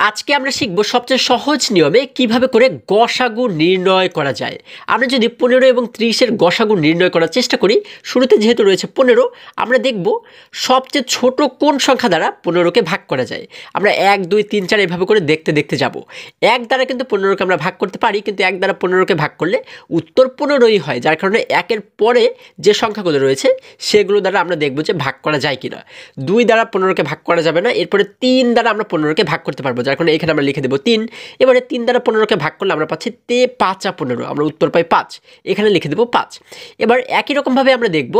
আজকে আমরা শিখব সবচেয়ে সহজ নিয়মে কিভাবে করে গসাগু নির্ণয় করা যায়। আমরা যদি 15 এবং 30-এর গসাগু নির্ণয় করার চেষ্টা করি, শুরুতে যেহেতু রয়েছে 15, আমরা দেখব সবচেয়ে ছোট কোন সংখ্যা দ্বারা 15কে ভাগ করা যায়। আমরা 1, 2, 3, 4 এভাবে করে দেখতে দেখতে যাব। 1 দ্বারা কিন্তু 15কে আমরা ভাগ করতে পারি, কিন্তু 1 দ্বারা 15কে ভাগ করলে উত্তর 15ই হয়, যার কারণে 1-এর পরে যে সংখ্যাগুলো রয়েছে সেগুলো দ্বারা আমরা দেখব যে ভাগ করা যায় কিনা। 2 দ্বারা 15কে ভাগ করা যাবে না, এরপরে 3 দ্বারা আমরা 15কে ভাগ করতে পারবো, যার কারণে এখানে আমরা লিখে দেবো 3। এবারে 3 দ্বারা 15কে ভাগ করলে আমরা পাচ্ছি 5 15, আমরা উত্তর পাই 5, এখানে লিখে দেবো 5। এবার একই রকমভাবে আমরা দেখব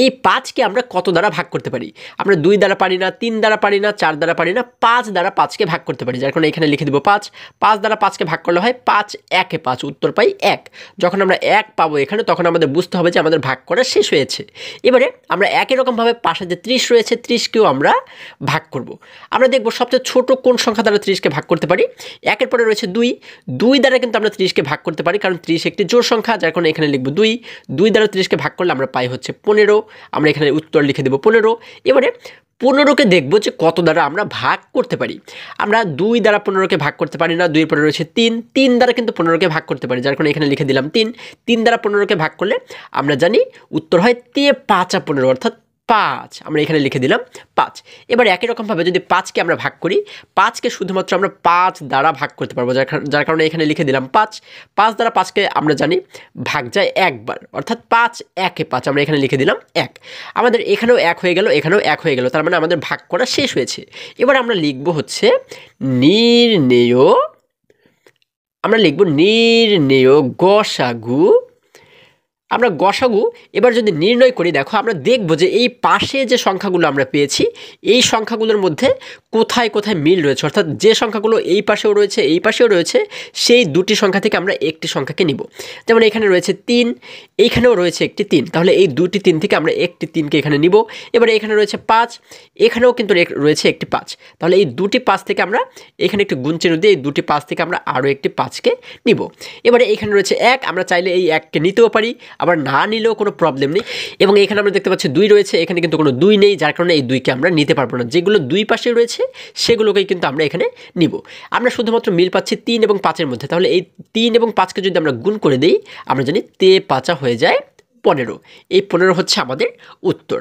এই 5কে আমরা কত দ্বারা ভাগ করতে পারি। আমরা 2 দ্বারা পারি না, 3 দ্বারা পারি না, 4 দ্বারা পারি না, 5 দ্বারা 5কে ভাগ করতে পারি, যার কারণে এখানে লিখে দেবো 5। 5 দ্বারা 5কে ভাগ করলে হয় 5 1 5, উত্তর পাই 1। যখন আমরা 1 পাবো এখানে, তখন আমাদের বুঝতে হবে যে আমাদের ভাগ করা শেষ হয়েছে। এবারে আমরা একই রকমভাবে পাশে যে 30 রয়েছে 30কেও আমরা ভাগ করব। আমরা দেখব সবচেয়ে ছোট কোন সংখ্যা দ্বারা 30কে ভাগ করতে পারি। 1-এর পরে রয়েছে 2, 2 দ্বারা কিন্তু আমরা 30কে ভাগ করতে পারি, কারণ 30 একটি জোড় সংখ্যা, যার কারণে এখানে লিখব 2। 2 দ্বারা 30কে ভাগ করলে আমরা পাই হচ্ছে 15, আমরা এখানে উত্তর লিখে দেবো 15। এবারে 15কে দেখব যে কত দ্বারা আমরা ভাগ করতে পারি। আমরা 2 দ্বারা 15কে ভাগ করতে পারি না, 2-এর পরে রয়েছে 3, 3 দ্বারা কিন্তু 15কে ভাগ করতে পারি, যার কারণে এখানে লিখে দিলাম 3। 3 দ্বারা 15কে ভাগ করলে আমরা জানি উত্তর হয় 5 15, অর্থাৎ 5, আমরা এখানে লিখে দিলাম 5। এবার একই রকমভাবে যদি 5কে আমরা ভাগ করি, 5কে শুধুমাত্র আমরা 5 দ্বারা ভাগ করতে পারবো, যার কারণে এখানে লিখে দিলাম 5। 5 দ্বারা 5কে আমরা জানি ভাগ যায় একবার, অর্থাৎ 5 1 5, আমরা এখানে লিখে দিলাম 1। আমাদের এখানেও 1 হয়ে গেল, এখানেও 1 হয়ে গেল, তার মানে আমাদের ভাগ করা শেষ হয়েছে। এবার আমরা লিখব হচ্ছে নির্ণেয়, আমরা লিখব নির্ণেয় গসাগু। আমরা গসাগু এবার যদি নির্ণয় করি, দেখো আমরা দেখব যে এই পাশে যে সংখ্যাগুলো আমরা পেয়েছি, এই সংখ্যাগুলোর মধ্যে কোথায় কোথায় মিল রয়েছে, অর্থাৎ যে সংখ্যাগুলো এই পাশেও রয়েছে এই পাশেও রয়েছে, সেই দুটি সংখ্যা থেকে আমরা একটি সংখ্যাকে নিব। যেমন এখানে রয়েছে 3, এইখানেও রয়েছে একটি 3, তাহলে এই দুটি 3 থেকে আমরা একটি 3কে এখানে নিব। এবারে এখানে রয়েছে 5, এখানেও কিন্তু রয়েছে একটি 5, তাহলে এই দুটি 5 থেকে আমরা এখানে একটি গুণ চিহ্ন দিয়ে এই দুটি 5 থেকে আমরা আরও একটি 5কে নিব। এবারে এখানে রয়েছে 1, আমরা চাইলে এই 1কে নিতেও পারি, আবার না নিলেও কোনো প্রবলেম নেই। এবং এখানে আমরা দেখতে পাচ্ছি 2 রয়েছে, এখানে কিন্তু কোনো 2 নেই, যার কারণে এই 2কে আমরা নিতে পারবো না। যেগুলো 2 পাশে রয়েছে সেগুলোকেই কিন্তু আমরা এখানে নিব। আমরা শুধুমাত্র মিল পাচ্ছি 3 এবং 5-এর মধ্যে, তাহলে এই 3 এবং 5কে যদি আমরা গুণ করে দিই, আমরা জানি 5 হয়ে যায় 15। এই 15 হচ্ছে আমাদের উত্তর।